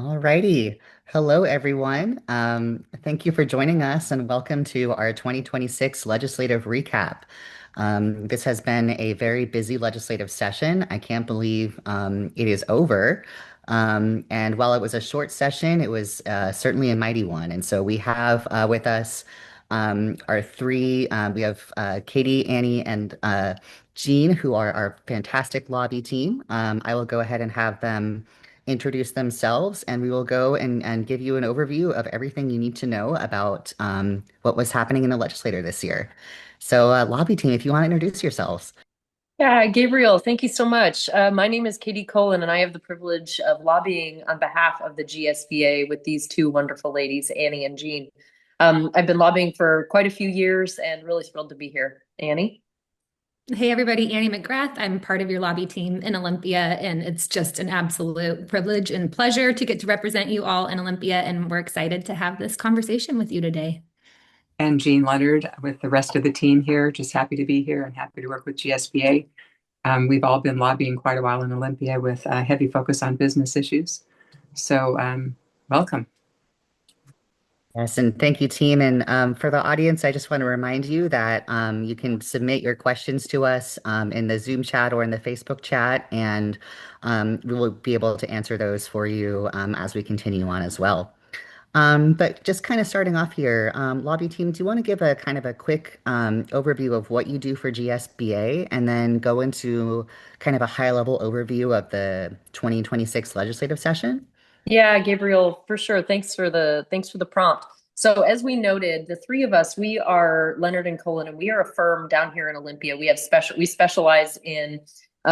All righty. Hello, everyone. Thank you for joining us and welcome to our 2026 legislative recap. This has been a very busy legislative session. I can't believe it is over. And while it was a short session, it was certainly a mighty one. And so we have with us our three, we have Katie, Annie, and Jean, who are our fantastic lobby team. I will go ahead and have them introduce themselves, and we will go and give you an overview of everything you need to know about what was happening in the legislature this year. So, lobby team, if you want to introduce yourselves. Yeah, Gabriel, thank you so much. My name is Katie Kolan, and I have the privilege of lobbying on behalf of the GSBA with these two wonderful ladies, Annie and Jean. I've been lobbying for quite a few years and really thrilled to be here. Annie? Hey everybody, Annie McGrath. I'm part of your lobby team in Olympia, and it's just an absolute privilege and pleasure to get to represent you all in Olympia, and we're excited to have this conversation with you today. And Jean Leonard with the rest of the team here. Just happy to be here and happy to work with GSBA. We've all been lobbying quite a while in Olympia with a heavy focus on business issues. So welcome. Yes, and thank you, team. And for the audience, I just want to remind you that you can submit your questions to us in the Zoom chat or in the Facebook chat, and we will be able to answer those for you as we continue on as well. But just kind of starting off here, lobby team, do you want to give a kind of a quick overview of what you do for GSBA and then go into kind of a high-level overview of the 2026 legislative session? Yeah, Gabriel, for sure. Thanks for the prompt. So as we noted, the three of us, we are Leonard and Kolan, and we are a firm down here in Olympia. We specialize in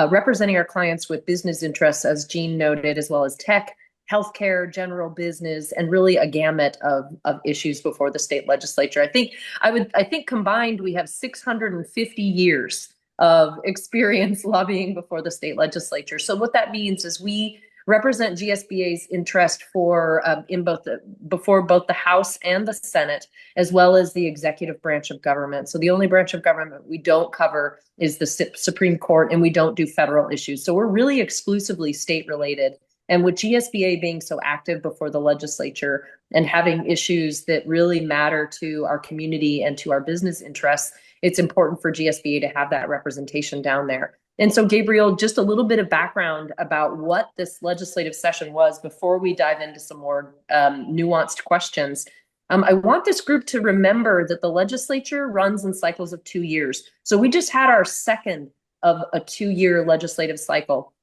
representing our clients with business interests, as Jean noted, as well as tech, healthcare, general business, and really a gamut of issues before the state legislature. I think combined we have 650 years of experience lobbying before the state legislature. So what that means is we represent GSBA's interest before both the House and the Senate, as well as the executive branch of government. So the only branch of government we don't cover is the Supreme Court, and we don't do federal issues. So we're really exclusively state related. And with GSBA being so active before the legislature and having issues that really matter to our community and to our business interests, it's important for GSBA to have that representation down there. And so, Gabriel, just a little bit of background about what this legislative session was before we dive into some more nuanced questions. I want this group to remember that the legislature runs in cycles of 2 years. So we just had our second of a 2-year legislative cycle.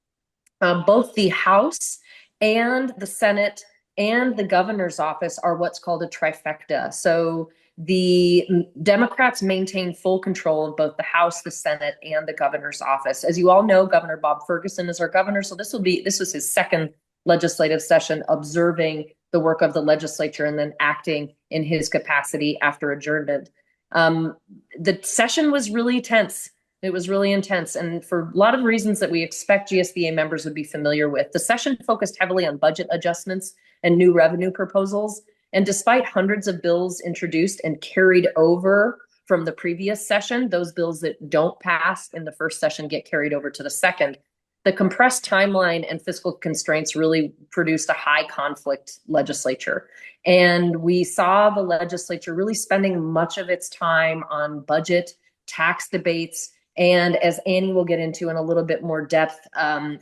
Both the House and the Senate and the governor's office are what's called a trifecta. So the Democrats maintain full control of both the House, the Senate, and the governor's office. As you all know, Governor Bob Ferguson is our governor. So this was his second legislative session observing the work of the legislature and then acting in his capacity after adjournment. The session was really tense. It was really intense, and for a lot of reasons that we expect GSBA members would be familiar with. The session focused heavily on budget adjustments and new revenue proposals. And despite hundreds of bills introduced and carried over from the previous session, those bills that don't pass in the first session get carried over to the second. The compressed timeline and fiscal constraints really produced a high conflict legislature. And we saw the legislature really spending much of its time on budget, tax debates, and as Annie will get into in a little bit more depth,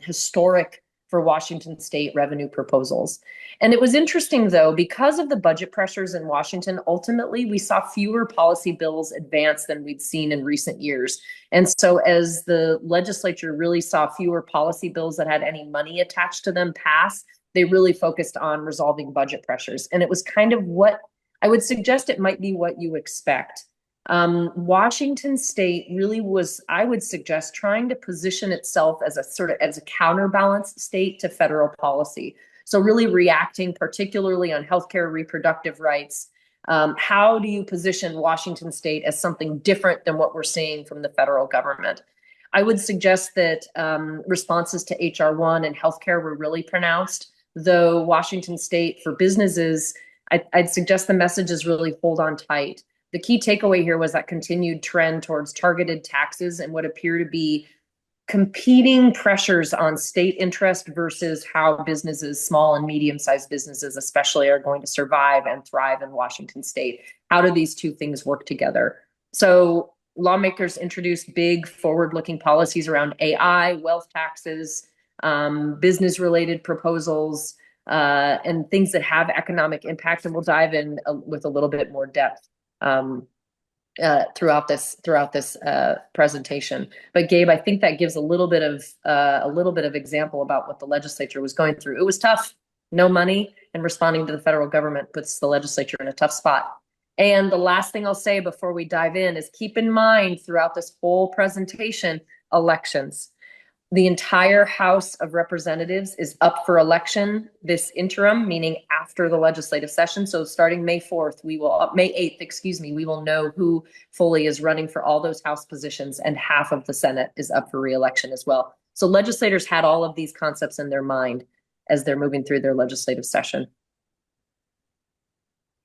historic for Washington state revenue proposals. And it was interesting, though, because of the budget pressures in Washington, ultimately, we saw fewer policy bills advance than we'd seen in recent years. And so as the legislature really saw fewer policy bills that had any money attached to them pass, they really focused on resolving budget pressures. And it was kind of what I would suggest it might be what you expect. Washington state really was, I would suggest, trying to position itself as a counterbalance state to federal policy. So really reacting particularly on healthcare, reproductive rights. How do you position Washington state as something different than what we're seeing from the federal government? I would suggest that responses to HR1 and healthcare were really pronounced, though Washington state for businesses, I'd suggest the message is really hold on tight. The key takeaway here was that continued trend towards targeted taxes and what appear to be competing pressures on state interest versus how businesses, small and medium-sized businesses especially, are going to survive and thrive in Washington state. How do these two things work together? So lawmakers introduced big forward-looking policies around AI, wealth taxes, business-related proposals, and things that have economic impact. And we'll dive in with a little bit more depth throughout this presentation. But Gabe, I think that gives a little bit of example about what the legislature was going through. It was tough. No money, and responding to the federal government puts the legislature in a tough spot. And the last thing I'll say before we dive in is keep in mind throughout this whole presentation, elections. The entire House of Representatives is up for election this interim, meaning after the legislative session. So starting May 8th, we will know who fully is running for all those House positions, and half of the Senate is up for re-election as well. So legislators had all of these concepts in their mind as they're moving through their legislative session.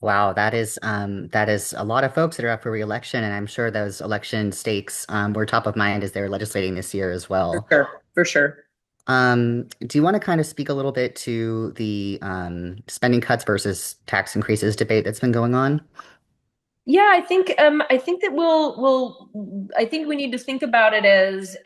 Wow, that is a lot of folks that are up for re-election, and I'm sure those election stakes were top of mind as they were legislating this year as well. For sure. Do you want to kind of speak a little bit to the spending cuts versus tax increases debate that's been going on? Yeah, I think that I think we need to think about it as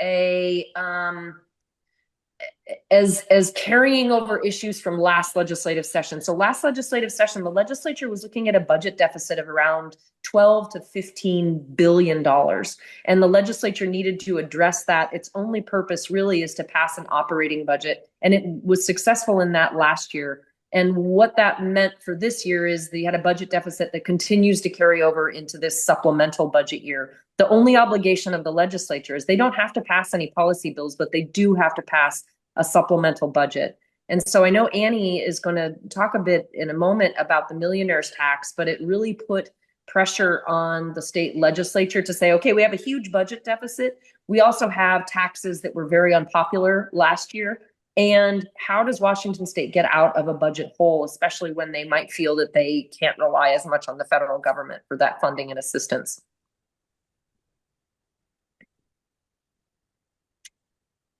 as carrying over issues from last legislative session. So last legislative session, the legislature was looking at a budget deficit of around 12 to 15 billion dollars, and the legislature needed to address that. Its only purpose really is to pass an operating budget, and it was successful in that last year. And what that meant for this year is they had a budget deficit that continues to carry over into this supplemental budget year. The only obligation of the legislature is they don't have to pass any policy bills, but they do have to pass a supplemental budget. And so I know Annie is going to talk a bit in a moment about the millionaire's tax, but it really put pressure on the state legislature to say, okay, we have a huge budget deficit. We also have taxes that were very unpopular last year. And how does Washington state get out of a budget hole, especially when they might feel that they can't rely as much on the federal government for that funding and assistance?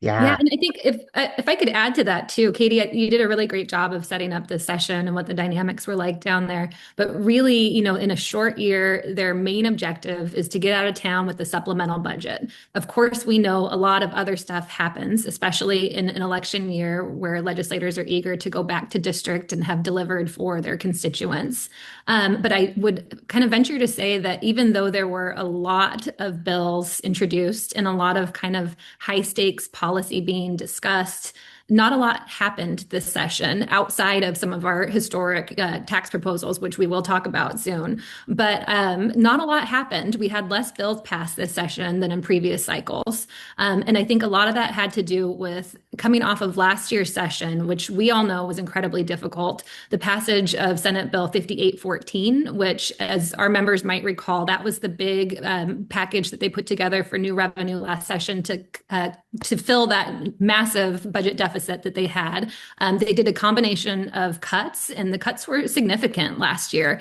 Yeah, and I think if I could add to that too, Katie, you did a really great job of setting up this session and what the dynamics were like down there. But really, in a short year, their main objective is to get out of town with the supplemental budget. Of course, we know a lot of other stuff happens, especially in an election year where legislators are eager to go back to district and have delivered for their constituents. But I would kind of venture to say that even though there were a lot of bills introduced and a lot of kind of high stakes policy being discussed, not a lot happened this session outside of some of our historic tax proposals, which we will talk about soon. But not a lot happened. We had less bills passed this session than in previous cycles. And I think a lot of that had to do with coming off of last year's session, which we all know was incredibly difficult. The passage of Senate Bill 5814, which, as our members might recall, that was the big package that they put together for new revenue last session to fill that massive budget deficit that they had. They did a combination of cuts, and the cuts were significant last year.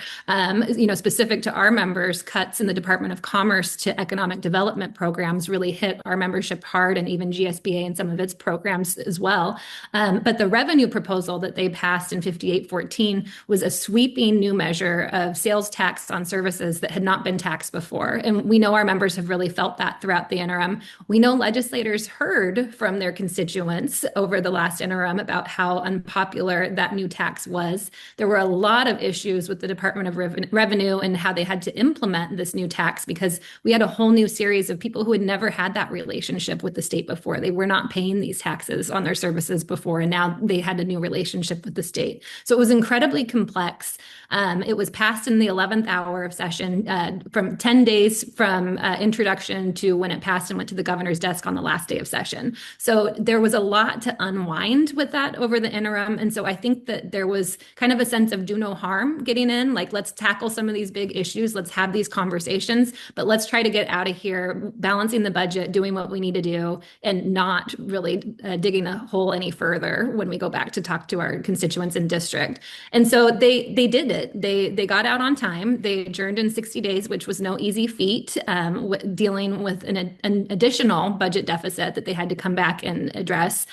Specific to our members, cuts in the Department of Commerce to economic development programs really hit our membership hard, and even GSBA and some of its programs as well. But the revenue proposal that they passed in 5814 was a sweeping new measure of sales tax on services that had not been taxed before. And we know our members have really felt that throughout the interim. We know legislators heard from their constituents over the last interim about how unpopular that new tax was. There were a lot of issues with the Department of Revenue and how they had to implement this new tax, because we had a whole new series of people who had never had that relationship with the state before. They were not paying these taxes on their services before, and now they had a new relationship with the state. So it was incredibly complex. It was passed in the 11th hour of session, from 10 days from introduction to when it passed and went to the governor's desk on the last day of session. So there was a lot to unwind with that over the interim. And so I think that there was kind of a sense of do no harm getting in, like, let's tackle some of these big issues, let's have these conversations, but let's try to get out of here, balancing the budget, doing what we need to do, and not really digging a hole any further when we go back to talk to our constituents in district. And so they did it. They got out on time. They adjourned in 60 days, which was no easy feat, dealing with an additional budget deficit that they had to come back and address.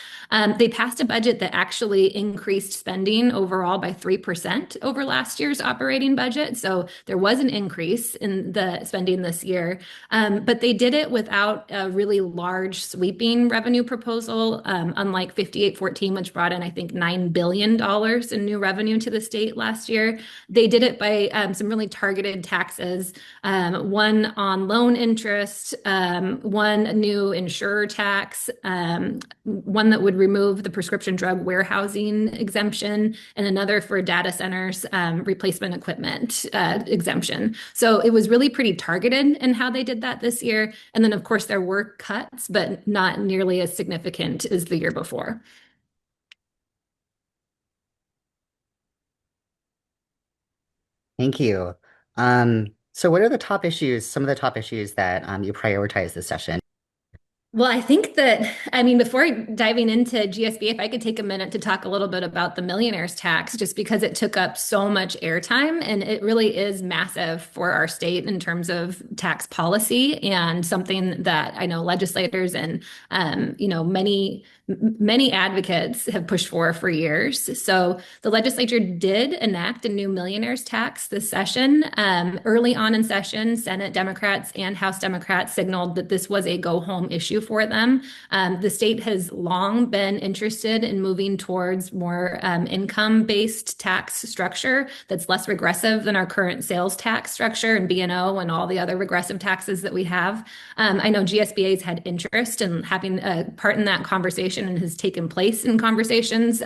They passed a budget that actually increased spending overall by 3% over last year's operating budget. So there was an increase in the spending this year, but they did it without a really large sweeping revenue proposal, unlike 5814, which brought in, I think, $9 billion in new revenue to the state last year. They did it by some really targeted taxes, one on loan interest, one new insurer tax, one that would remove the prescription drug warehousing exemption, and another for data centers replacement equipment exemption. So it was really pretty targeted in how they did that this year. And then, of course, there were cuts, but not nearly as significant as the year before. Thank you. So what are the top issues, some of the top issues that you prioritize this session? Well, I think that, I mean, before diving into GSBA, if I could take a minute to talk a little bit about the millionaire's tax, just because it took up so much airtime and it really is massive for our state in terms of tax policy, and something that I know legislators and, many advocates have pushed for years. So the legislature did enact a new millionaire's tax this session. Early on in session, Senate Democrats and House Democrats signaled that this was a go-home issue for them. The state has long been interested in moving towards more income-based tax structure that's less regressive than our current sales tax structure and B&O and all the other regressive taxes that we have. I know GSBA's had interest in having a part in that conversation and has taken place in conversations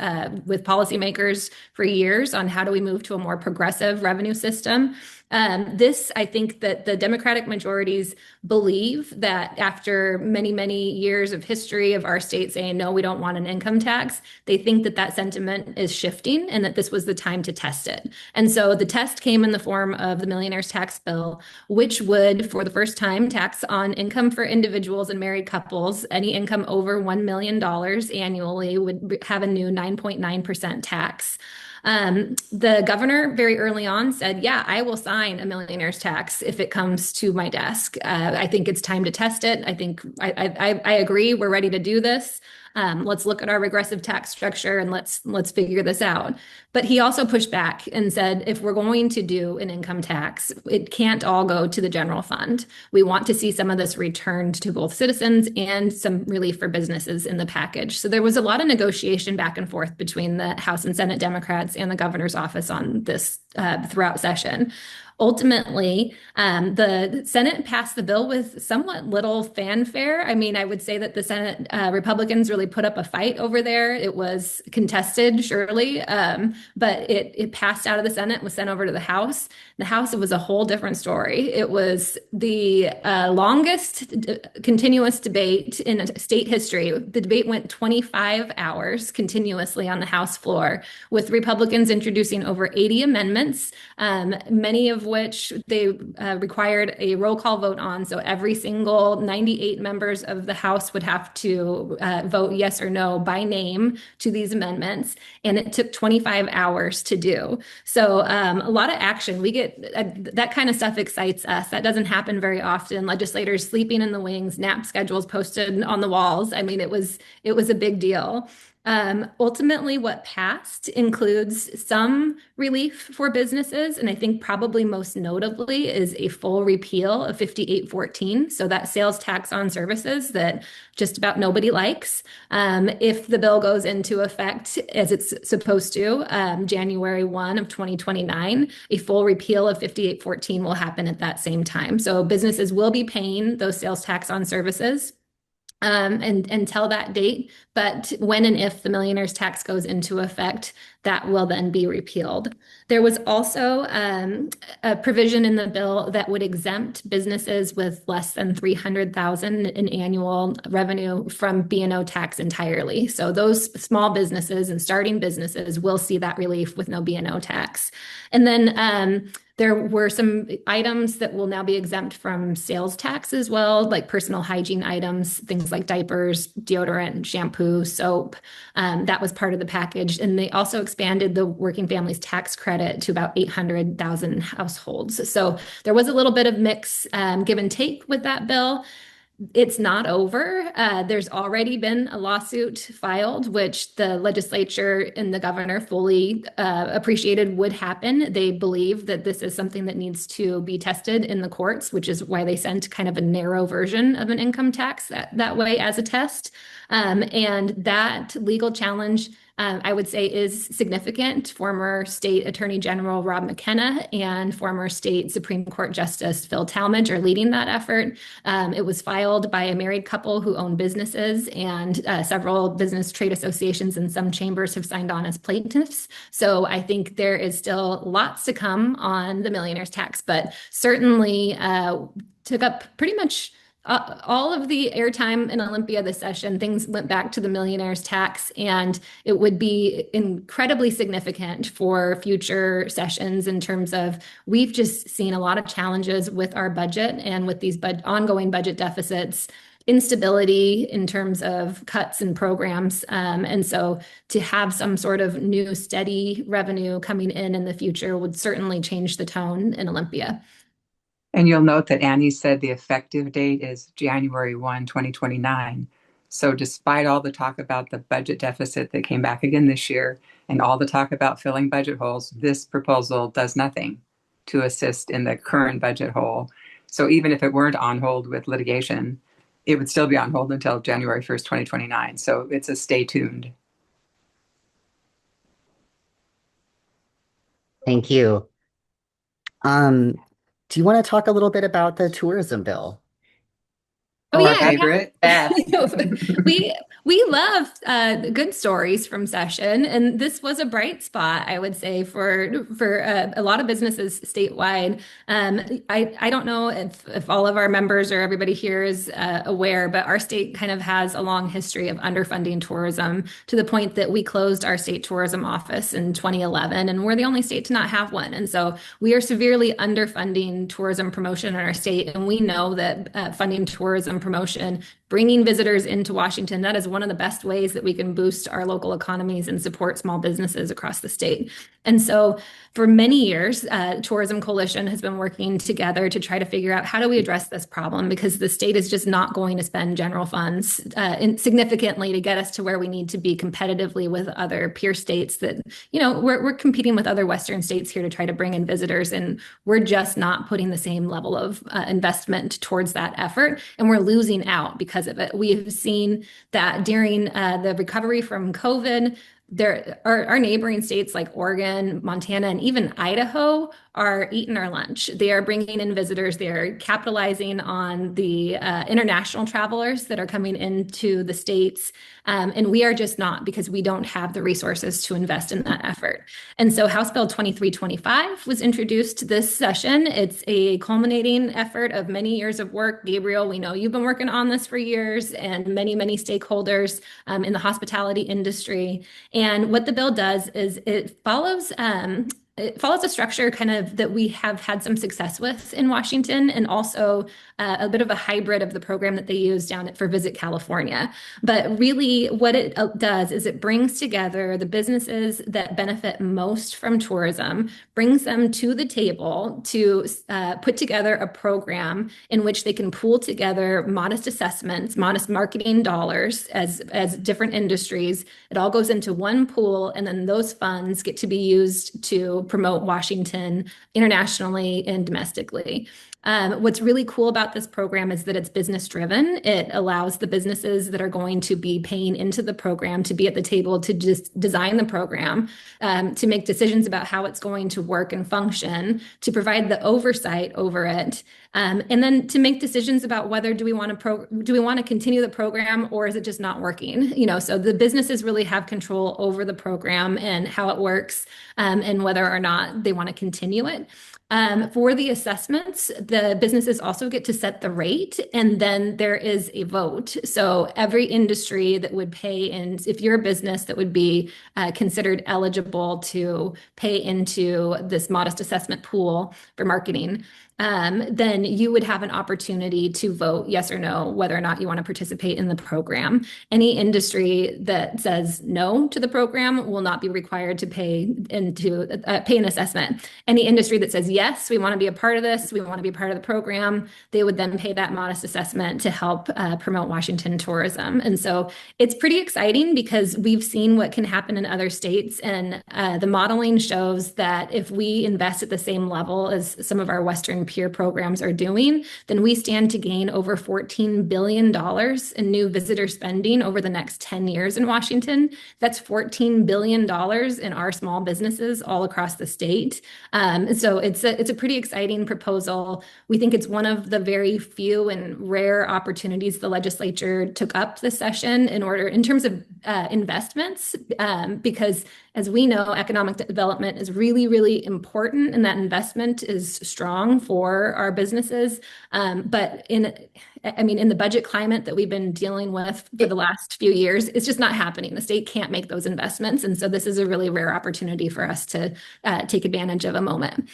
with policymakers for years on how do we move to a more progressive revenue system. I think that the Democratic majorities believe that after many, many years of history of our state saying, no, we don't want an income tax, they think that that sentiment is shifting and that this was the time to test it. And so the test came in the form of the millionaire's tax bill, which would, for the first time, tax on income for individuals and married couples. Any income over $1 million annually would have a new 9.9% tax. The governor very early on said, yeah, I will sign a millionaire's tax if it comes to my desk. I think it's time to test it. I think I agree. We're ready to do this. Let's look at our regressive tax structure and let's figure this out. But he also pushed back and said, if we're going to do an income tax, it can't all go to the general fund. We want to see some of this returned to both citizens and some relief for businesses in the package. So there was a lot of negotiation back and forth between the House and Senate Democrats and the governor's office on this throughout session. Ultimately, the Senate passed the bill with somewhat little fanfare. I mean, I would say that the Senate Republicans really put up a fight over there. It was contested, surely, but it passed out of the Senate, was sent over to the House. The House, it was a whole different story. It was the longest continuous debate in state history. The debate went 25 hours continuously on the House floor, with Republicans introducing over 80 amendments, many of which they required a roll call vote on. So every single 98 members of the House would have to vote yes or no by name to these amendments. And it took 25 hours to do. So a lot of action. We get that kind of stuff excites us. That doesn't happen very often. Legislators sleeping in the wings, nap schedules posted on the walls. I mean, it was a big deal. Ultimately, what passed includes some relief for businesses, and I think probably most notably is a full repeal of 5814. So that sales tax on services that just about nobody likes. If the bill goes into effect as it's supposed to, January 1 of 2029, a full repeal of 5814 will happen at that same time. So businesses will be paying those sales tax on services and until that date. But when and if the millionaire's tax goes into effect, that will then be repealed. There was also a provision in the bill that would exempt businesses with less than 300,000 in annual revenue from B&O tax entirely. So those small businesses and starting businesses will see that relief with no B&O tax. And then there were some items that will now be exempt from sales tax as well, like personal hygiene items, things like diapers, deodorant, shampoo, soap. That was part of the package. And they also expanded the working families tax credit to about 800,000 households. So there was a little bit of mix give and take with that bill. It's not over. There's already been a lawsuit filed, which the legislature and the governor fully appreciated would happen. They believe that this is something that needs to be tested in the courts, which is why they sent kind of a narrow version of an income tax that way as a test. And that legal challenge, I would say, is significant. Former State Attorney General Rob McKenna and former State Supreme Court Justice Phil Talmadge are leading that effort. It was filed by a married couple who own businesses, and several business trade associations and some chambers have signed on as plaintiffs. So I think there is still lots to come on the millionaire's tax, but certainly took up pretty much all of the airtime in Olympia this session. Things went back to the millionaire's tax, and it would be incredibly significant for future sessions in terms of we've just seen a lot of challenges with our budget and with these ongoing budget deficits, instability in terms of cuts and programs. And so to have some sort of new steady revenue coming in the future would certainly change the tone in Olympia. And you'll note that Annie said the effective date is January 1, 2029. So despite all the talk about the budget deficit that came back again this year and all the talk about filling budget holes, this proposal does nothing to assist in the current budget hole. So even if it weren't on hold with litigation, it would still be on hold until January 1st, 2029. So it's a stay tuned. Thank you. Do you want to talk a little bit about the tourism bill? Oh, Our yeah. favorite. We love good stories from session, and this was a bright spot, I would say, for a lot of businesses statewide. I don't know if all of our members or everybody here is aware, but our state kind of has a long history of underfunding tourism to the point that we closed our state tourism office in 2011, and we're the only state to not have one. And so we are severely underfunding tourism promotion in our state, and we know that funding tourism promotion, bringing visitors into Washington, that is one of the best ways that we can boost our local economies and support small businesses across the state. And so for many years, Tourism Coalition has been working together to try to figure out how do we address this problem, because the state is just not going to spend general funds significantly to get us to where we need to be competitively with other peer states that, we're competing with other Western states here to try to bring in visitors, and we're just not putting the same level of investment towards that effort, and we're losing out because of it. We have seen that during the recovery from COVID, our neighboring states like Oregon, Montana, and even Idaho are eating our lunch. They are bringing in visitors. They are capitalizing on the international travelers that are coming into the states. And we are just not, because we don't have the resources to invest in that effort. And so House Bill 2325 was introduced this session. It's a culminating effort of many years of work. Gabriel, we know you've been working on this for years, and many, many stakeholders in the hospitality industry. And what the bill does is it follows a structure kind of that we have had some success with in Washington, and also a bit of a hybrid of the program that they use down for Visit California. But really what it does is it brings together the businesses that benefit most from tourism, brings them to the table to put together a program in which they can pool together modest assessments, modest marketing dollars as different industries. It all goes into one pool, and then those funds get to be used to promote Washington internationally and domestically. What's really cool about this program is that it's business driven. It allows the businesses that are going to be paying into the program to be at the table to just design the program, to make decisions about how it's going to work and function, to provide the oversight over it, and then to make decisions about whether do we want to continue the program, or is it just not working? So the businesses really have control over the program and how it works, and whether or not they want to continue it. For the assessments, the businesses also get to set the rate, and then there is a vote. So every industry that would pay, and if you're a business that would be considered eligible to pay into this modest assessment pool for marketing, then you would have an opportunity to vote yes or no whether or not you want to participate in the program. Any industry that says no to the program will not be required to pay an assessment. Any industry that says yes, we want to be a part of this, we want to be a part of the program, they would then pay that modest assessment to help promote Washington tourism. And so it's pretty exciting because we've seen what can happen in other states, and the modeling shows that if we invest at the same level as some of our Western peer programs are doing, then we stand to gain over $14 billion in new visitor spending over the next 10 years in Washington. That's $14 billion in our small businesses all across the state. So it's a pretty exciting proposal. We think it's one of the very few and rare opportunities the legislature took up this session in terms of investments, because as we know, economic development is really, really important, and that investment is strong for our businesses. But in the budget climate that we've been dealing with for the last few years, it's just not happening. The state can't make those investments. And so this is a really rare opportunity for us to take advantage of a moment.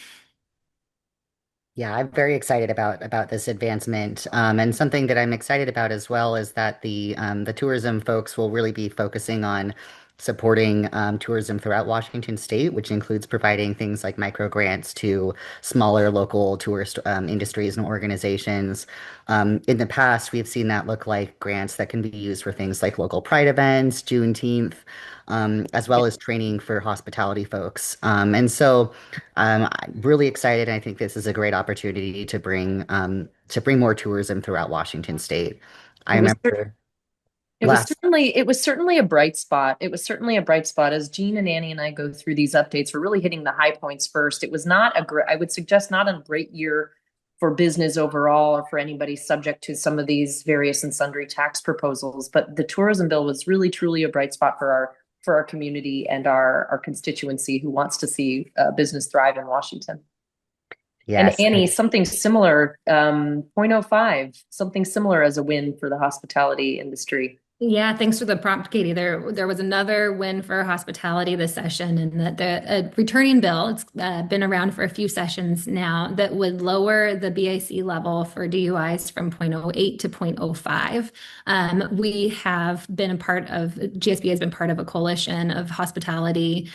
Yeah, I'm very excited about this advancement, and something that I'm excited about as well is that the tourism folks will really be focusing on supporting tourism throughout Washington State, which includes providing things like micro grants to smaller local tourist industries and organizations. In the past, we've seen that look like grants that can be used for things like local pride events, Juneteenth, as well as training for hospitality folks. And so I'm really excited. I think this is a great opportunity to bring more tourism throughout Washington State. I It was remember It was last. certainly it was certainly a bright spot. It was certainly a bright spot as Jean and Annie and I go through these updates. We're really hitting the high points first. It was not a great, I would suggest not a great year for business overall or for anybody subject to some of these various and sundry tax proposals. But the tourism bill was really truly a bright spot for our community and our constituency who wants to see business thrive in Washington. And Yes. Annie, something similar, zero point .05, something similar as a win for the hospitality industry. Yeah, thanks for the prompt, Katie. There was another win for hospitality this session, and the returning bill, it's been around for a few sessions now, that would lower the BAC level for DUIs from 0.08 to 0.05. We have been GSBA has been part of a coalition of hospitality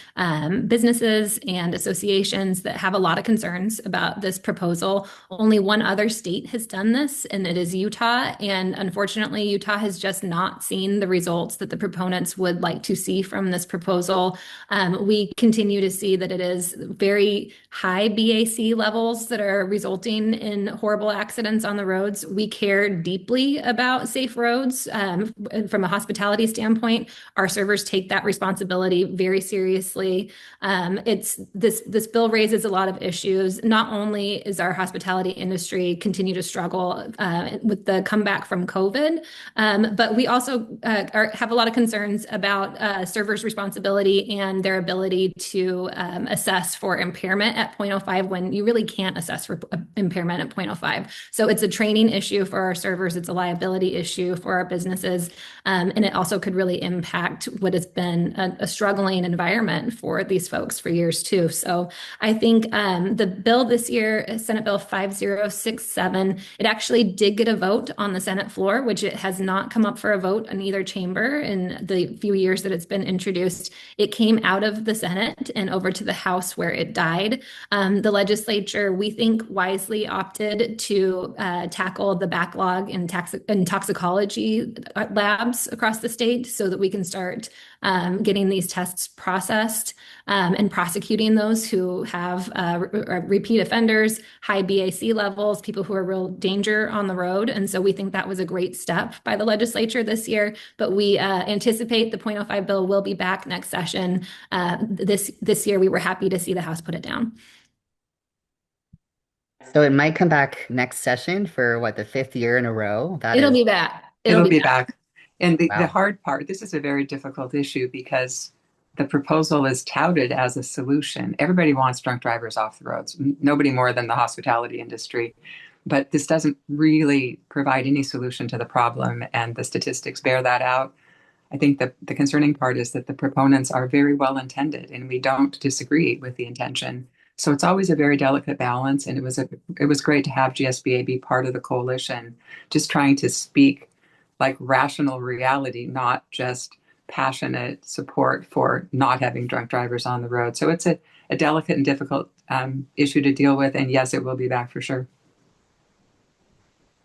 businesses and associations that have a lot of concerns about this proposal. Only one other state has done this, and it is Utah. And unfortunately, Utah has just not seen the results that the proponents would like to see from this proposal. We continue to see that it is very high BAC levels that are resulting in horrible accidents on the roads. We care deeply about safe roads. From a hospitality standpoint, our servers take that responsibility very seriously. This bill raises a lot of issues. Not only is our hospitality industry continue to struggle with the comeback from COVID, but we also have a lot of concerns about servers' responsibility and their ability to assess for impairment at 0.05 when you really can't assess for impairment at 0.05. So it's a training issue for our servers. It's a liability issue for our businesses. And it also could really impact what has been a struggling environment for these folks for years too. So I think the bill this year, Senate Bill 5067, it actually did get a vote on the Senate floor, which it has not come up for a vote in either chamber in the few years that it's been introduced. It came out of the Senate and over to the House where it died. The legislature, we think, wisely opted to tackle the backlog in toxicology labs across the state so that we can start getting these tests processed and prosecuting those who have repeat offenders, high BAC levels, people who are real danger on the road. And so we think that was a great step by the legislature this year. But we anticipate the .05 bill will be back next session. This year, we were happy to see the House put it down. So it might come back next session for what, the fifth year in a row? That It'll is, be back. It'll be back. And the wow. hard part, this is a very difficult issue because the proposal is touted as a solution. Everybody wants drunk drivers off the roads, nobody more than the hospitality industry. But this doesn't really provide any solution to the problem, and the statistics bear that out. I think the concerning part is that the proponents are very well intended, and we don't disagree with the intention. So it's always a very delicate balance, and it was great to have GSBA be part of the coalition, just trying to speak like rational reality, not just passionate support for not having drunk drivers on the road. So it's a delicate and difficult issue to deal with, and yes, it will be back for sure.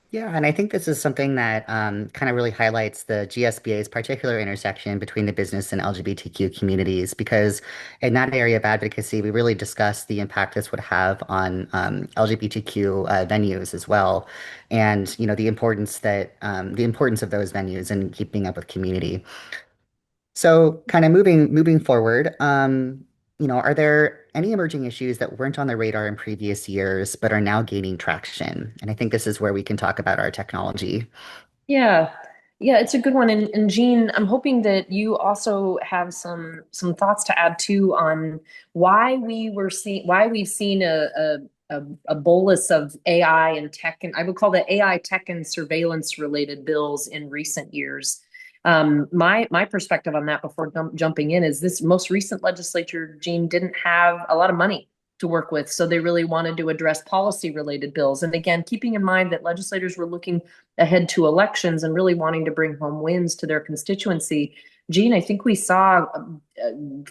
Yeah, and I think this is something that kind of really highlights the GSBA's particular intersection between the business and LGBTQ communities, because in that area of advocacy, we really discussed the impact this would have on LGBTQ venues as well, and the importance of those venues and keeping up with community. So, kind of moving forward, are there any emerging issues that weren't on the radar in previous years but are now gaining traction? And I think this is where we can talk about our technology. Yeah. Yeah, it's a good one. And Jean, I'm hoping that you also have some thoughts to add too on why we've seen a bolus of AI and tech, and I would call that AI tech and surveillance related bills in recent years. My perspective on that before jumping in is this most recent legislature, Jean, didn't have a lot of money to work with. So they really wanted to address policy related bills. And again, keeping in mind that legislators were looking ahead to elections and really wanting to bring home wins to their constituency. Jean, I think we saw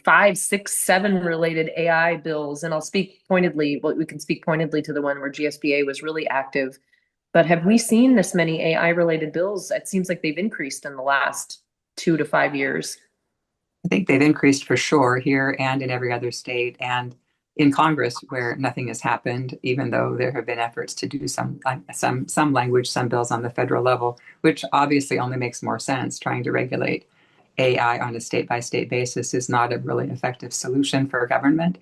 5, 6, 7 related AI bills. And I'll speak pointedly, well, we can speak pointedly to the one where GSBA was really active. But have we seen this many AI related bills? It seems like they've increased in the last 2 to 5 years. I think they've increased for sure here and in every other state and in Congress where nothing has happened, even though there have been efforts to do some language, some bills on the federal level, which obviously only makes more sense. Trying to regulate AI on a state by state basis is not a really effective solution for government.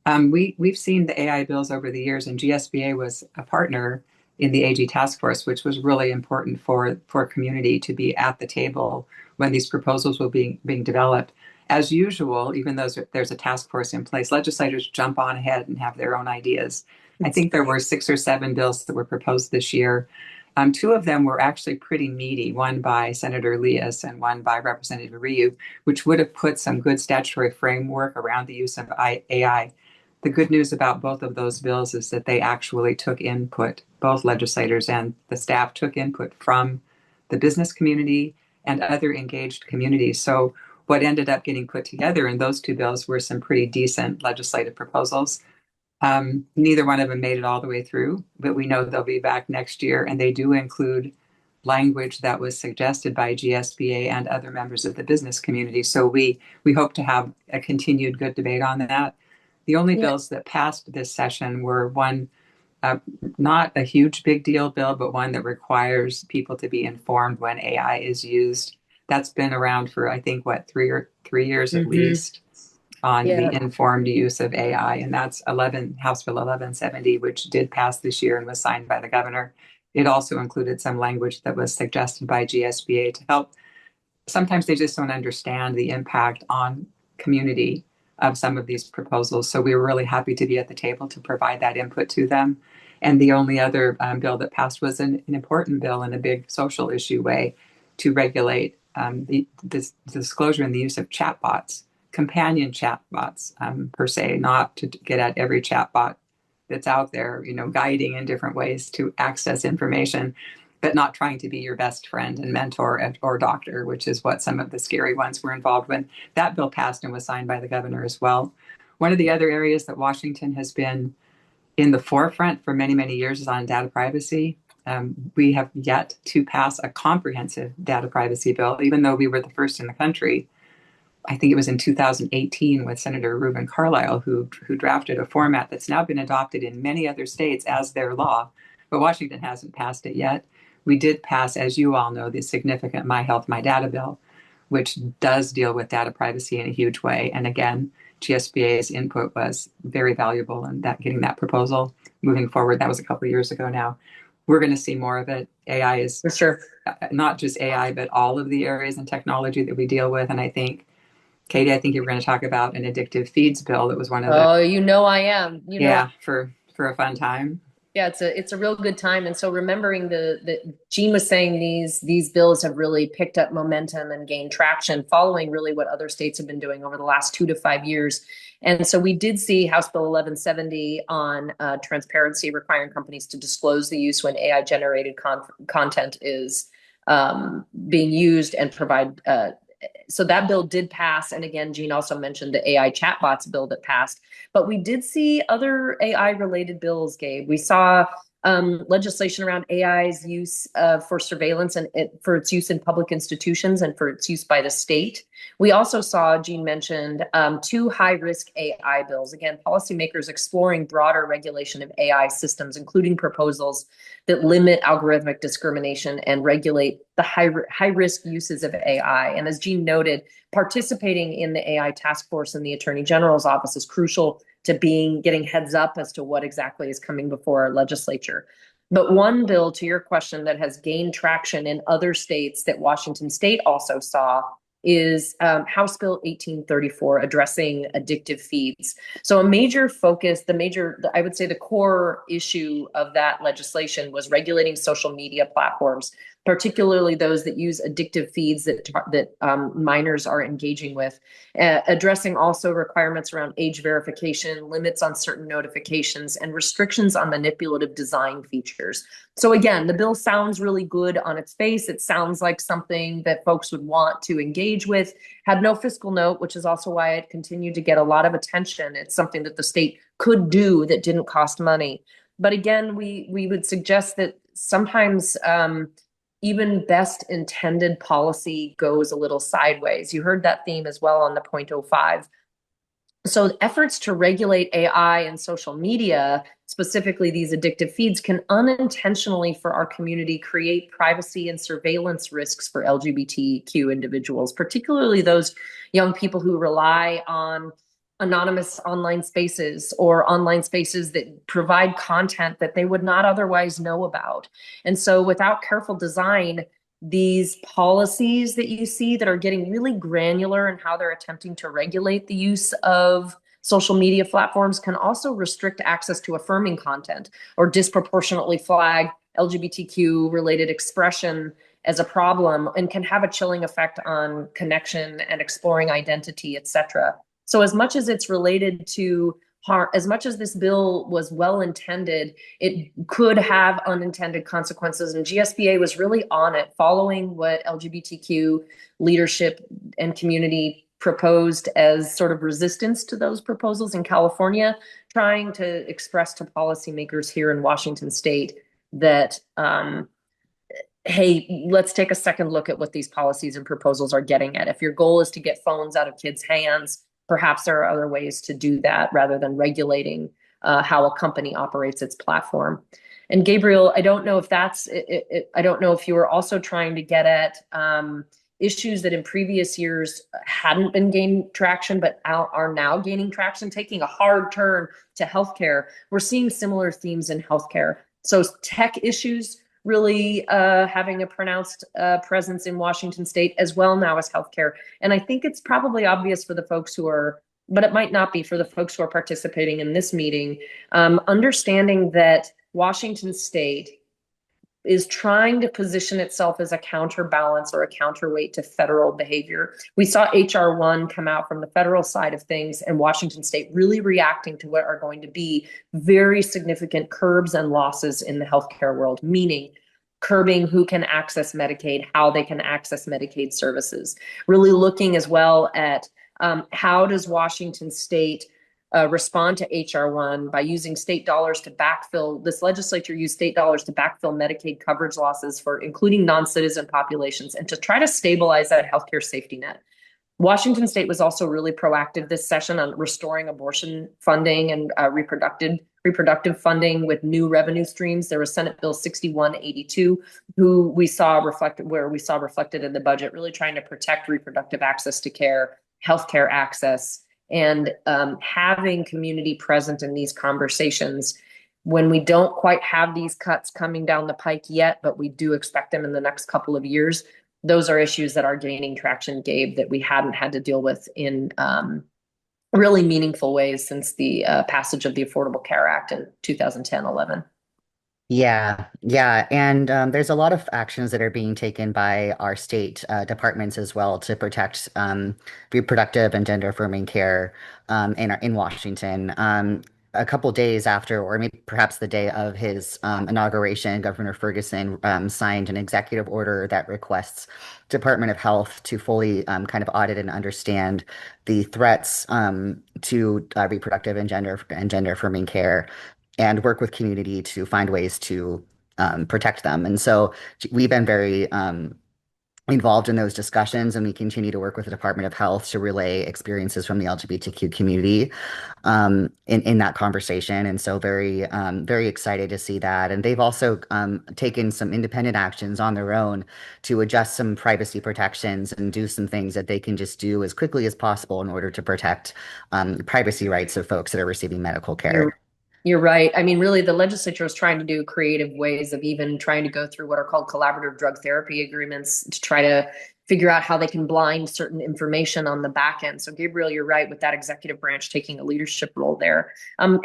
We've seen the AI bills over the years, and GSBA was a partner in the AG task force, which was really important for community to be at the table when these proposals were being developed. As usual, even though there's a task force in place, legislators jump on ahead and have their own ideas. I think there were 6 or 7 bills that were proposed this year. 2 of them were actually pretty meaty, one by Senator Leas and one by Representative Ryu, which would have put some good statutory framework around the use of AI. The good news about both of those bills is that they actually took input, both legislators and the staff took input from the business community and other engaged communities. So what ended up getting put together in those 2 bills were some pretty decent legislative proposals. Neither one of them made it all the way through, but we know they'll be back next year, and they do include language that was suggested by GSBA and other members of the business community. So we hope to have a continued good debate on that. The only bills that passed this session were one, not a huge big deal bill, but one that requires people to be informed when AI is used. That's been around for, I think, 3 years at least on the informed use of AI. And that's House Bill 1170, which did pass this year and was signed by the governor. It also included some language that was suggested by GSBA to help. Sometimes they just don't understand the impact on community of some of these proposals. So we were really happy to be at the table to provide that input to them. And the only other bill that passed was an important bill in a big social issue way to regulate the disclosure and the use of chatbots, companion chatbots per se, not to get at every chatbot that's out there, guiding in different ways to access information, but not trying to be your best friend and mentor or doctor, which is what some of the scary ones were involved with. That bill passed and was signed by the governor as well. One of the other areas that Washington has been in the forefront for many, many years is on data privacy. We have yet to pass a comprehensive data privacy bill, even though we were the first in the country. I think it was in 2018 with Senator Reuben Carlisle, who drafted a format that's now been adopted in many other states as their law, but Washington hasn't passed it yet. We did pass, as you all know, the significant My Health, My Data bill, which does deal with data privacy in a huge way. And again, GSBA's input was very valuable in that getting that proposal moving forward. That was a couple of years ago now. We're going to see more of it. AI is For sure. Not just AI, but all of the areas in technology that we deal with. And I think, Katie, I think you were going to talk about an addictive feeds bill. That was one of the I am. for a fun time. Yeah, it's a real good time. And so remembering the Jean was saying these bills have really picked up momentum and gained traction following really what other states have been doing over the last 2 to 5 years. And so we did see House Bill 1170 on transparency, requiring companies to disclose the use when AI generated content is being used and provide. So that bill did pass. And again, Jean also mentioned the AI chatbots bill that passed. But we did see other AI related bills, Gabe. We saw legislation around AI's use for surveillance and for its use in public institutions and for its use by the state. We also saw, Jean mentioned, 2 high-risk AI bills. Again, policymakers exploring broader regulation of AI systems, including proposals that limit algorithmic discrimination and regulate the high-risk uses of AI. And as Jean noted, participating in the AI task force in the Attorney General's office is crucial to getting heads up as to what exactly is coming before our legislature. But one bill, to your question, that has gained traction in other states that Washington State also saw is House Bill 1834, addressing addictive feeds. So a major focus, I would say the core issue of that legislation was regulating social media platforms, particularly those that use addictive feeds that minors are engaging with, addressing also requirements around age verification, limits on certain notifications, and restrictions on manipulative design features. So again, the bill sounds really good on its face. It sounds like something that folks would want to engage with. Had no fiscal note, which is also why it continued to get a lot of attention. It's something that the state could do that didn't cost money. But again, we would suggest that sometimes even best intended policy goes a little sideways. You heard that theme as well on the .05. So efforts to regulate AI and social media, specifically these addictive feeds, can unintentionally for our community create privacy and surveillance risks for LGBTQ individuals, particularly those young people who rely on anonymous online spaces or online spaces that provide content that they would not otherwise know about. And so without careful design, these policies that you see that are getting really granular in how they're attempting to regulate the use of social media platforms can also restrict access to affirming content or disproportionately flag LGBTQ related expression as a problem, and can have a chilling effect on connection and exploring identity, etc. So as much as it's related to harm, as much as this bill was well intended, it could have unintended consequences. And GSBA was really on it, following what LGBTQ leadership and community proposed as sort of resistance to those proposals in California, trying to express to policymakers here in Washington State that, hey, let's take a second look at what these policies and proposals are getting at. If your goal is to get phones out of kids' hands, perhaps there are other ways to do that rather than regulating how a company operates its platform. And Gabriel, I don't know if that's it. I don't know if you were also trying to get at issues that in previous years hadn't been gaining traction, but are now gaining traction, taking a hard turn to healthcare. We're seeing similar themes in healthcare. So tech issues really having a pronounced presence in Washington State as well now as healthcare. And I think it's probably obvious for the folks who are, but it might not be for the folks who are participating in this meeting, understanding that Washington State is trying to position itself as a counterbalance or a counterweight to federal behavior. We saw HR 1 come out from the federal side of things, and Washington State really reacting to what are going to be very significant curbs and losses in the healthcare world, meaning curbing who can access Medicaid, how they can access Medicaid services, really looking as well at how does Washington State respond to HR1 by using state dollars to backfill. This legislature used state dollars to backfill Medicaid coverage losses for including non-citizen populations and to try to stabilize that healthcare safety net. Washington State was also really proactive this session on restoring abortion funding and reproductive funding with new revenue streams. There was Senate Bill 6182, who we saw reflected in the budget, really trying to protect reproductive access to care, healthcare access, and having community present in these conversations when we don't quite have these cuts coming down the pike yet, but we do expect them in the next couple of years. Those are issues that are gaining traction, Gabe, that we hadn't had to deal with in really meaningful ways since the passage of the Affordable Care Act in 2010-11. Yeah. And there's a lot of actions that are being taken by our state departments as well to protect reproductive and gender affirming care in Washington. A couple days after, or maybe perhaps the day of his inauguration, Governor Ferguson signed an executive order that requests Department of Health to fully kind of audit and understand the threats to reproductive and gender affirming care and work with community to find ways to protect them. And so we've been very involved in those discussions, and we continue to work with the Department of Health to relay experiences from the LGBTQ community in that conversation. And so very excited to see that. And they've also taken some independent actions on their own to adjust some privacy protections and do some things that they can just do as quickly as possible in order to protect privacy rights of folks that are receiving medical care. You're right. I mean, really, the legislature is trying to do creative ways of even trying to go through what are called collaborative drug therapy agreements to try to figure out how they can blind certain information on the back end. So, Gabriel, you're right with that executive branch taking a leadership role there. And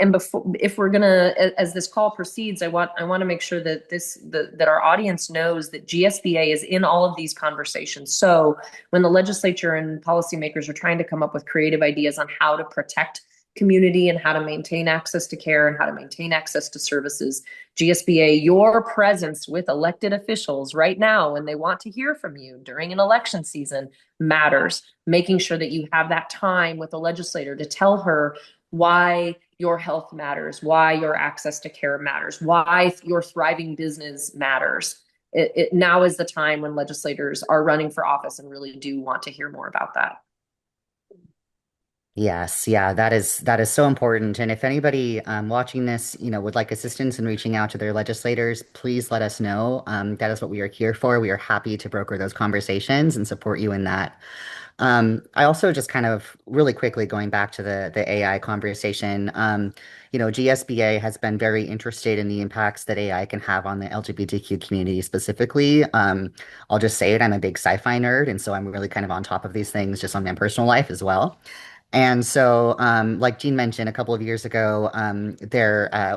if we're gonna, as this call proceeds, I want to make sure that that our audience knows that GSBA is in all of these conversations. So, when the legislature and policymakers are trying to come up with creative ideas on how to protect community and how to maintain access to care and how to maintain access to services, GSBA, your presence with elected officials right now when they want to hear from you during an election season matters. Making sure that you have that time with the legislator to tell her why your health matters, why your access to care matters, why your thriving business matters. Now is the time when legislators are running for office and really do want to hear more about that. Yes, yeah, that is so important. And if anybody watching this, would like assistance in reaching out to their legislators, please let us know. That is what we are here for. We are happy to broker those conversations and support you in that. I also just kind of really quickly going back to the AI conversation. GSBA has been very interested in the impacts that AI can have on the LGBTQ community specifically. I'll just say it, I'm a big sci-fi nerd, and so I'm really kind of on top of these things just on my personal life as well. And so, like Jean mentioned a couple of years ago,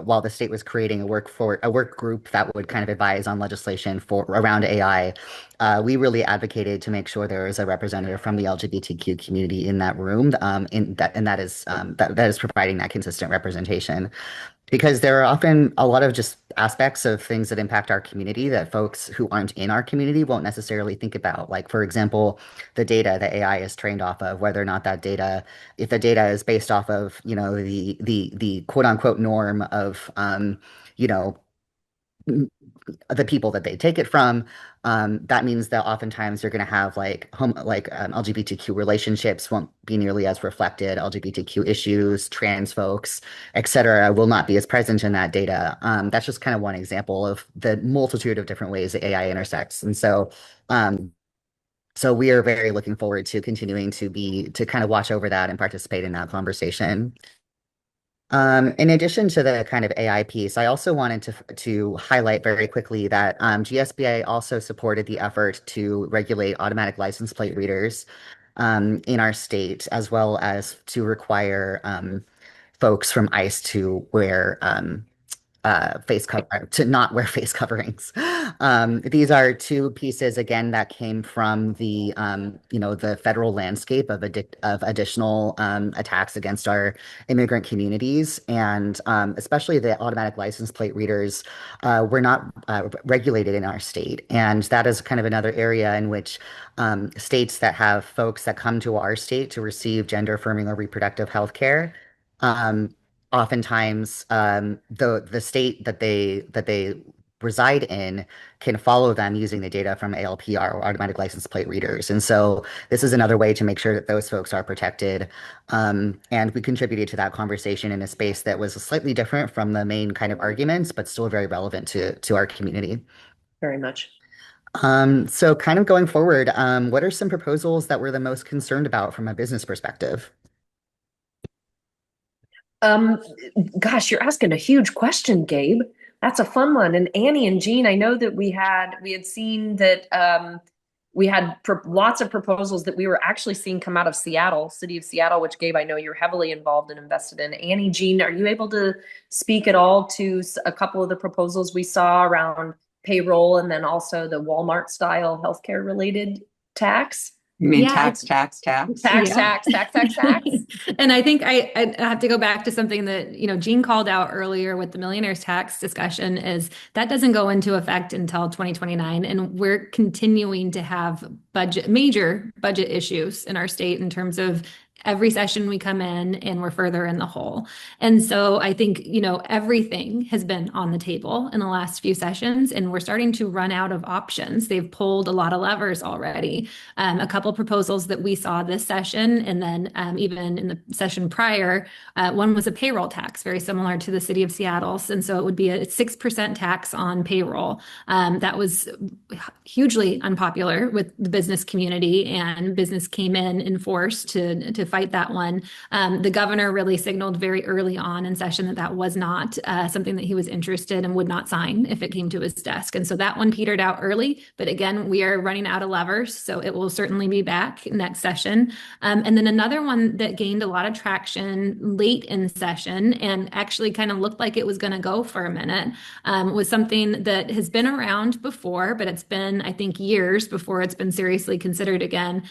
while the state was creating a work group that would kind of advise on legislation for around AI, we really advocated to make sure there was a representative from the LGBTQ community in that room, that is providing that consistent representation. Because there are often a lot of just aspects of things that impact our community that folks who aren't in our community won't necessarily think about. Like, for example, the data that AI is trained off of, whether or not if the data is based off of, the quote unquote norm of, you know, the people that they take it from. That means that oftentimes you're going to have LGBTQ relationships won't be nearly as reflected. LGBTQ issues, trans folks, etc., will not be as present in that data. That's just kind of one example of the multitude of different ways that AI intersects. And so we are very looking forward to continuing to kind of watch over that and participate in that conversation. In addition to the kind of AI piece, I also wanted to highlight very quickly that GSBA also supported the effort to regulate automatic license plate readers in our state, as well as to require folks from ICE to wear face cover to not wear face coverings. These are two pieces again that came from the the federal landscape of additional attacks against our immigrant communities, and especially the automatic license plate readers were not regulated in our state, and that is kind of another area in which states that have folks that come to our state to receive gender affirming or reproductive health care. Um, Oftentimes the state that they reside in can follow them using the data from ALPR or automatic license plate readers. And so this is another way to make sure that those folks are protected. And we contributed to that conversation in a space that was slightly different from the main kind of arguments, but still very relevant to our community. Very much. So kind of going forward, what are some proposals that we're the most concerned about from a business perspective? Um, Gosh, you're asking a huge question, Gabe. That's a fun one. And Annie and Jean, I know that we had seen that we had lots of proposals that we were actually seeing come out of Seattle, city of Seattle, which Gabe, I know you're heavily involved and invested in. Annie, Jean, are you able to speak at all to a couple of the proposals we saw around payroll and then also the Walmart style healthcare related tax? You mean Yeah, tax, tax, tax? Tax, Yeah. tax, tax, tax, tax. And I think I have to go back to something that, Jean called out earlier with the millionaire's tax discussion is that doesn't go into effect until 2029. And we're continuing to have major budget issues in our state in terms of every session we come in and we're further in the hole. And so I think, everything has been on the table in the last few sessions and we're starting to run out of options. They've pulled a lot of levers already. A couple proposals that we saw this session and then even in the session prior, one was a payroll tax, very similar to the city of Seattle's. And so it would be a 6% tax on payroll. That was hugely unpopular with the business community and business came in force to fight that one. The governor really signaled very early on in session that that was not something that he was interested and would not sign if it came to his desk. And so that one petered out early. But again, we are running out of levers, so it will certainly be back next session. And then another one that gained a lot of traction late in session and actually kind of looked like it was going to go for a minute was something that has been around before, but it's been, I think, years before it's been seriously considered again.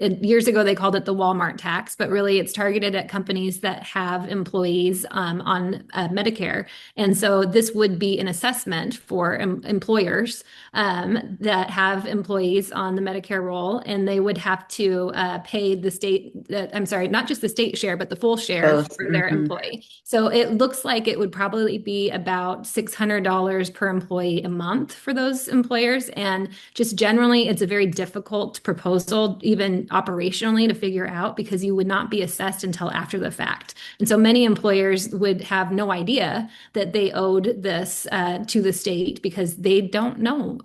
Years ago, they called it the Walmart tax, but really it's targeted at companies that have employees on Medicare. And so this would be an assessment for employers that have employees on the Medicare roll, and they would have to pay the state, I'm sorry, not just the state share, but the full share for their employee. So it looks like it would probably be about $600 per employee a month for those employers. And just generally, it's a very difficult proposal, even operationally, to figure out because you would not be assessed until after the fact. And so many employers would have no idea that they owed this to the state because they don't know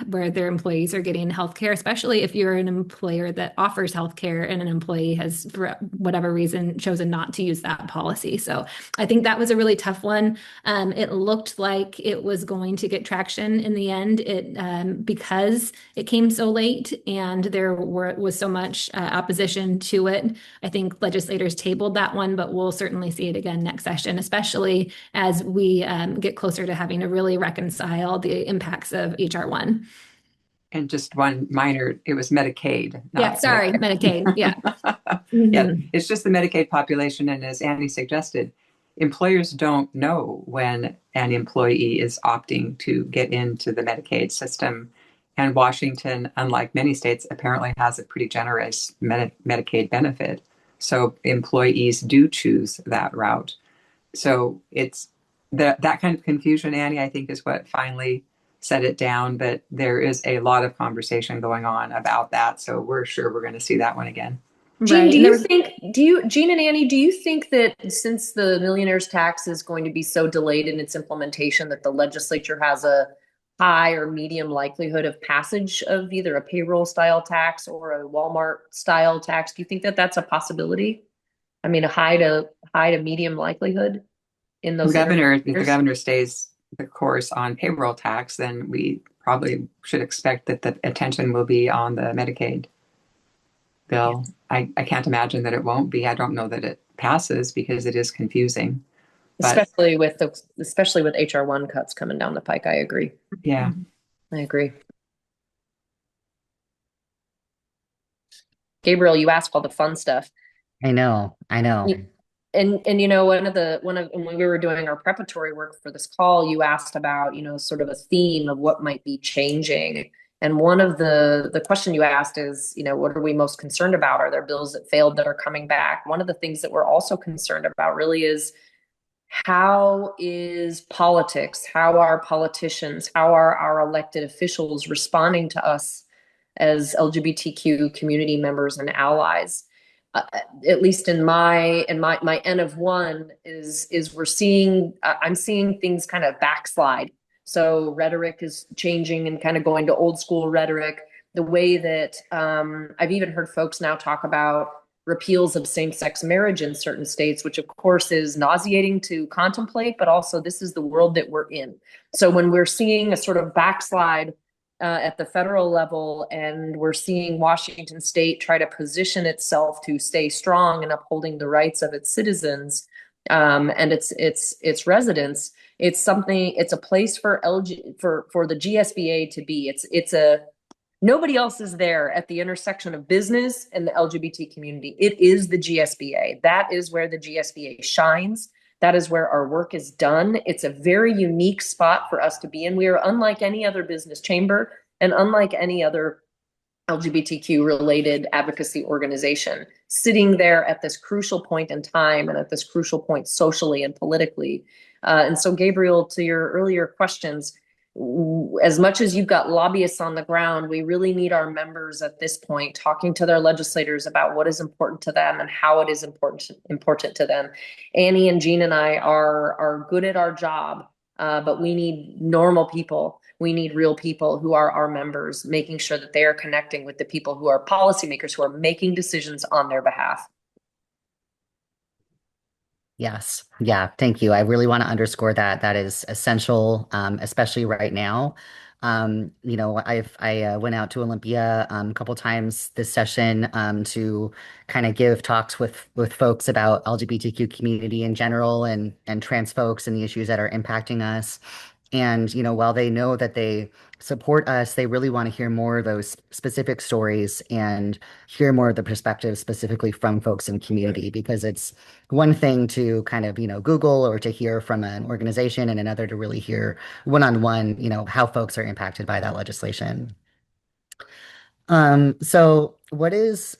where their employees are getting healthcare, especially if you're an employer that offers healthcare and an employee has, for whatever reason, chosen not to use that policy. So I think that was a really tough one. It looked like it was going to get traction in the end because it came so late and there was so much opposition to it. I think legislators tabled that one, but we'll certainly see it again next session, especially as we get closer to having to really reconcile the impacts of HR 1. And just one minor, it was Medicaid. Yeah, sorry, Medicaid. Yeah. Mm-hmm. Yeah, it's just the Medicaid population. And as Annie suggested, employers don't know when an employee is opting to get into the Medicaid system. And Washington, unlike many states, apparently has a pretty generous Medicaid benefit. So employees do choose that route. So it's that kind of confusion, Annie, I think is what finally set it down. But there is a lot of conversation going on about that. So we're sure we're going to see that one again. Jean, Right. Jean and Annie, do you think that since the millionaire's tax is going to be so delayed in its implementation that the legislature has a high or medium likelihood of passage of either a payroll style tax or a Walmart style tax? Do you think that that's a possibility? I mean, a high to medium likelihood in those If the governor stays the course on payroll tax, then we probably should expect that the attention will be on the Medicaid bill. I can't imagine that it won't be. I don't know that it passes because it is confusing. But especially with HR1 cuts coming down the pike. I agree. yeah, I agree. Gabriel, you asked all the fun stuff. I know, I know. And you know, when we were doing our preparatory work for this call, you asked about, you know, sort of a theme of what might be changing. And one of the question you asked is, you know, what are we most concerned about? Are there bills that failed that are coming back? One of the things that we're also concerned about really is how is politics, how are politicians, how are our elected officials responding to us as LGBTQ community members and allies? At least in my N of one is we're seeing I'm seeing things kind of backslide. So rhetoric is changing and kind of going to old school rhetoric. The way that I've even heard folks now talk about repeals of same-sex marriage in certain states, which of course is nauseating to contemplate, but also this is the world that we're in. So when we're seeing a sort of backslide at the federal level, and we're seeing Washington State try to position itself to stay strong in upholding the rights of its citizens and its residents. It's something. It's a place for the GSBA to be. It's a Nobody else is there at the intersection of business and the LGBT community. It is the GSBA. That is where the GSBA shines. That is where our work is done. It's a very unique spot for us to be in. We are unlike any other business chamber and unlike any other LGBTQ related advocacy organization, sitting there at this crucial point in time and at this crucial point socially and politically. And so, Gabriel, to your earlier questions, as much as you've got lobbyists on the ground, we really need our members at this point talking to their legislators about what is important to them and how it is important to them. Annie and Jean and I are good at our job, but we need normal people. We need real people who are our members, making sure that they are connecting with the people who are policymakers, who are making decisions on their behalf. Yes. Yeah. Thank you. I really want to underscore that. That is essential, especially right now. I went out to Olympia a couple times this session to kind of give talks with folks about LGBTQ community in general and trans folks and the issues that are impacting us. And, while they know that they support us, they really want to hear more of those specific stories and hear more of the perspectives specifically from folks in community, because it's one thing to kind of, Google or to hear from an organization and another to really hear one-on-one, how folks are impacted by that legislation. So what is,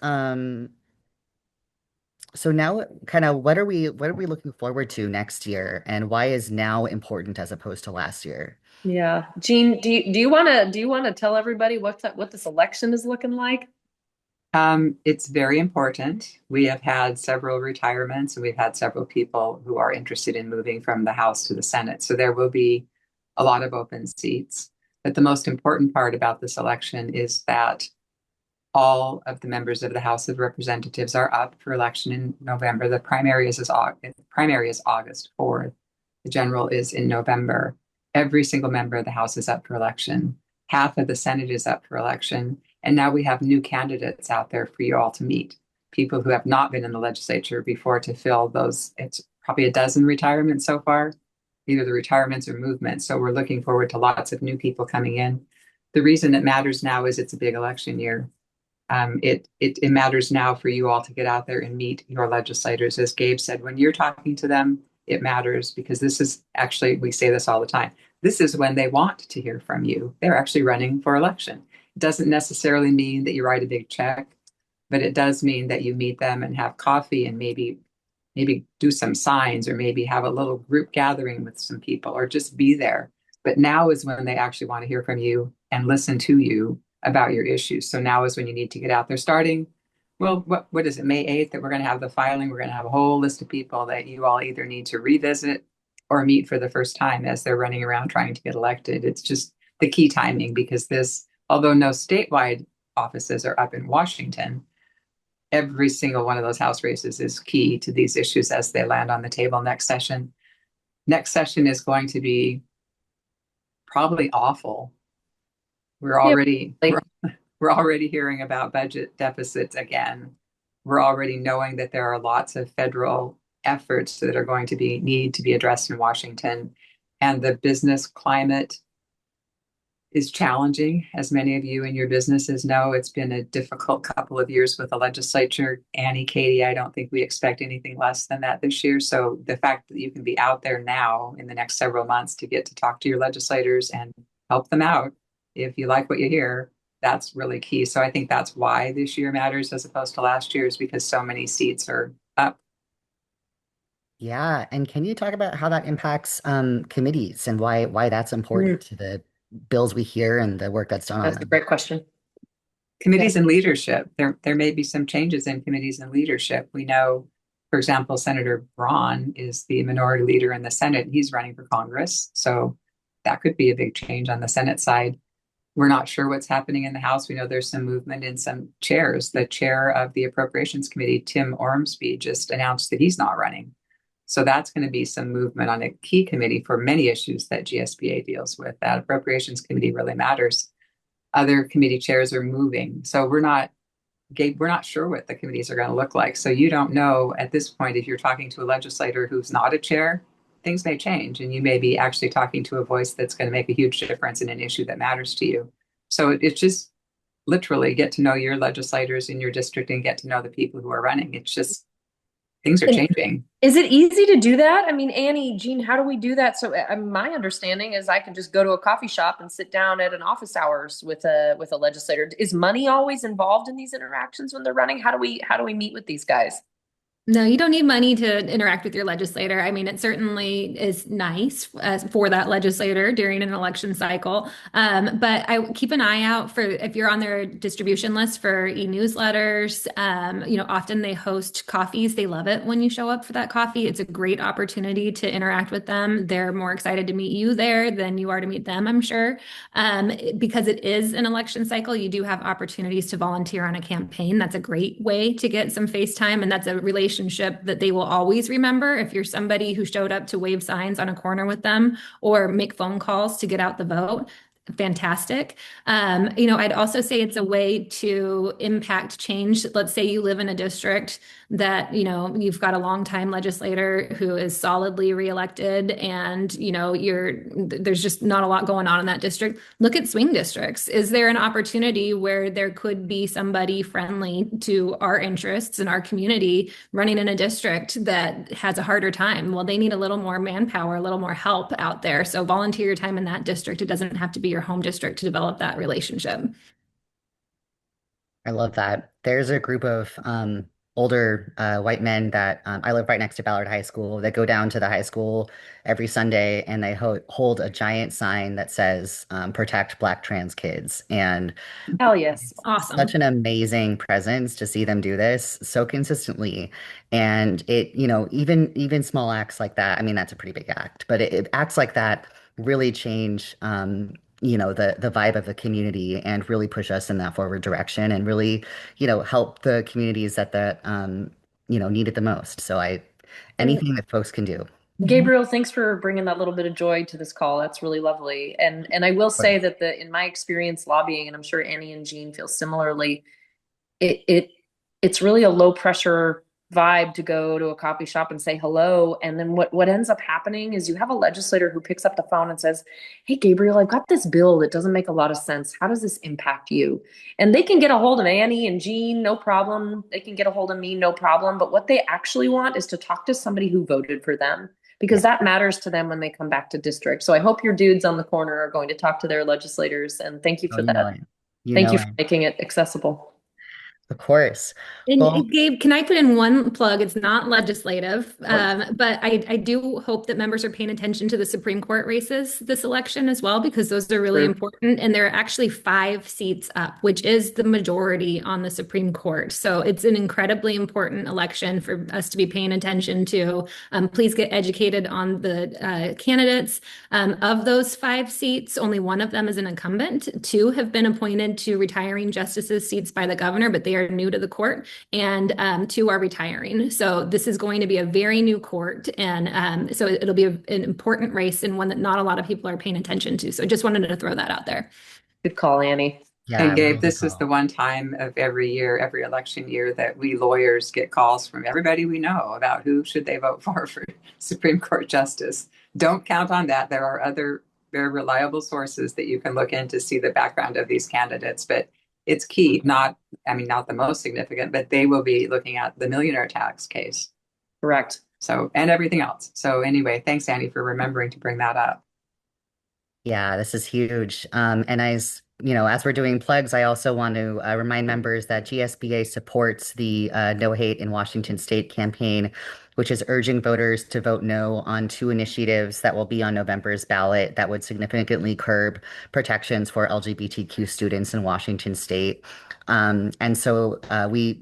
so now kind of what are we looking forward to next year, and why is now important as opposed to last year? Yeah, Jean, do you want to tell everybody what this election is looking like? it's very important. We have had several retirements and we've had several people who are interested in moving from the House to the Senate. So there will be a lot of open seats. But the most important part about this election is that all of the members of the House of Representatives are up for election in November. The primary is August 4th. The general is in November. Every single member of the House is up for election. Half of the Senate is up for election. And now we have new candidates out there for you all to meet. People who have not been in the legislature before to fill those. It's probably a dozen retirements so far, either the retirements or movements. So we're looking forward to lots of new people coming in. The reason it matters now is it's a big election year. It matters now for you all to get out there and meet your legislators. As Gabe said, when you're talking to them, it matters because this is actually, we say this all the time, this is when they want to hear from you. They're actually running for election. It doesn't necessarily mean that you write a big check, but it does mean that you meet them and have coffee and maybe do some signs or maybe have a little group gathering with some people or just be there. But now is when they actually want to hear from you and listen to you about your issues. So now is when you need to get out there starting. Well, what is it, May 8th, that we're going to have the filing? We're going to have a whole list of people that you all either need to revisit or meet for the first time as they're running around trying to get elected. It's just the key timing because this, although no statewide offices are up in Washington, every single one of those House races is key to these issues as they land on the table next session. Next session is going to be probably awful. We're already we're already hearing about budget deficits again. We're already knowing that there are lots of federal efforts that are going to need to be addressed in Washington. And the business climate is challenging. As many of you in your businesses know, it's been a difficult couple of years with the legislature. Annie, Katie, I don't think we expect anything less than that this year. So the fact that you can be out there now in the next several months to get to talk to your legislators and help them out, if you like what you hear, that's really key. So I think that's why this year matters as opposed to last year, is because so many seats are up. Yeah, and can you talk about how that impacts committees and why that's important to the bills we hear and the work that's done on That's a them? great question. Committees and leadership. There may be some changes in committees and leadership. We know, for example, Senator Braun is the minority leader in the Senate, and he's running for Congress. So that could be a big change on the Senate side. We're not sure what's happening in the House. We know there's some movement in some chairs. The chair of the Appropriations Committee, Tim Ormsby, just announced that he's not running. So that's going to be some movement on a key committee for many issues that GSBA deals with. That Appropriations Committee really matters. Other committee chairs are moving. So Gabe, we're not sure what the committees are going to look like. So you don't know at this point, if you're talking to a legislator who's not a chair, things may change, and you may be actually talking to a voice that's going to make a huge difference in an issue that matters to you. So it's just literally get to know your legislators in your district and get to know the people who are running. It's just things are changing. Is it easy to do that? I mean, Annie, Jean, how do we do that? So my understanding is I can just go to a coffee shop and sit down at an office hours with a legislator. Is money always involved in these interactions when they're running? How do we meet with these guys? No, you don't need money to interact with your legislator. I mean, it certainly is nice for that legislator during an election cycle. But I keep an eye out for if you're on their distribution list for e-newsletters. Often they host coffees. They love it when you show up for that coffee. It's a great opportunity to interact with them. They're more excited to meet you there than you are to meet them, I'm sure. Because it is an election cycle, you do have opportunities to volunteer on a campaign. That's a great way to get some face time, and that's a relationship that they will always remember. If you're somebody who showed up to wave signs on a corner with them or make phone calls to get out the vote, fantastic. I'd also say it's a way to impact change. Let's say you live in a district that, you've got a longtime legislator who is solidly reelected and, there's just not a lot going on in that district. Look at swing districts. Is there an opportunity where there could be somebody friendly to our interests and our community running in a district that has a harder time? Well, they need a little more manpower, a little more help out there. So volunteer your time in that district. It doesn't have to be your home district to develop that relationship. I love that. There's a group of older white men that I live right next to Ballard High School that go down to the high school every Sunday and they hold a giant sign that says protect Black trans kids. And Hell yes. Awesome. such an amazing presence to see them do this so consistently. And it, even small acts like that, I mean, that's a pretty big act, but it acts like that really change the vibe of the community and really push us in that forward direction and really, help the communities that need it the most. So anything that folks can do. Gabriel, thanks for bringing that little bit of joy to this call. That's really lovely. And I will say that in my experience lobbying, and I'm sure Annie and Jean feel similarly, it's really a low pressure vibe to go to a coffee shop and say hello. And then what ends up happening is you have a legislator who picks up the phone and says, "Hey, Gabriel, I've got this bill that doesn't make a lot of sense. How does this impact you?" And they can get a hold of Annie and Jean, no problem. They can get a hold of me, no problem. But what they actually want is to talk to somebody who voted for them, because that matters to them when they come back to district. So I hope your dudes on the corner are going to talk to their legislators, and thank you Oh, for that. You Thank know you it. for making it accessible. Of course. And Well, Gabe, can I put in one plug? It's not legislative, but I do hope that members are paying attention to the Supreme Court races this election as well, because those are really important. And there are actually 5 seats up, which is the majority on the Supreme Court. So it's an incredibly important election for us to be paying attention to. Please get educated on the candidates. Of those 5 seats, only one of them is an incumbent. 2 have been appointed to retiring justices' seats by the governor, but they are new to the court, and 2 are retiring. So this is going to be a very new court, and so it'll be an important race and one that not a lot of people are paying attention to. So just wanted to throw that out there. Good call, Annie. Yeah, And we Gabe, will this is the call. one time of every year, every election year, that we lawyers get calls from everybody we know about who should they vote for Supreme Court justice. Don't count on that. There are other very reliable sources that you can look in to see the background of these candidates, but it's key. Not the most significant, but they will be looking at the millionaire tax case. Correct. So, and everything else. So anyway, thanks, Annie, for remembering to bring that up. Yeah, this is huge. And as we're doing plugs, I also want to remind members that GSBA supports the No Hate in Washington State campaign, which is urging voters to vote no on two initiatives that will be on November's ballot that would significantly curb protections for LGBTQ students in Washington State. And so we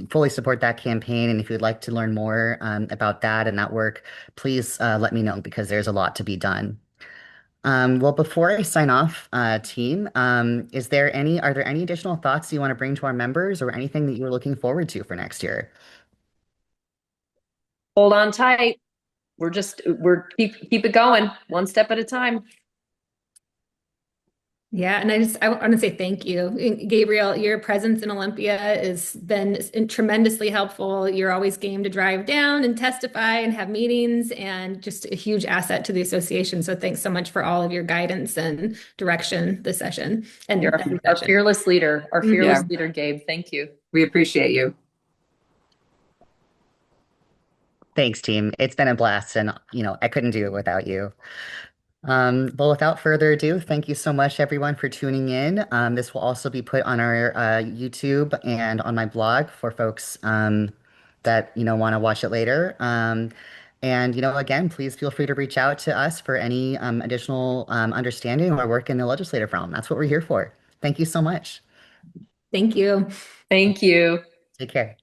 fully support that campaign. And if you'd like to learn more about that and that work, please let me know because there's a lot to be done. Well, before I sign off, team, are there any additional thoughts you want to bring to our members or anything that you're looking forward to for next year? Hold on tight. We're keep it going one step at a time. Yeah, and I want to say thank you. Gabriel, your presence in Olympia has been tremendously helpful. You're always game to drive down and testify and have meetings, and just a huge asset to the association. So thanks so much for all of your guidance and direction this session. And You're every our session. fearless leader, Yeah. Gabe. Thank you. We appreciate you. Thanks, team. It's been a blast, and I couldn't do it without you. Well, without further ado, thank you so much, everyone, for tuning in. This will also be put on our YouTube and on my blog for folks that want to watch it later. And again, please feel free to reach out to us for any additional understanding or work in the legislative realm. That's what we're here for. Thank you so much. Thank you. Thank you. Take care.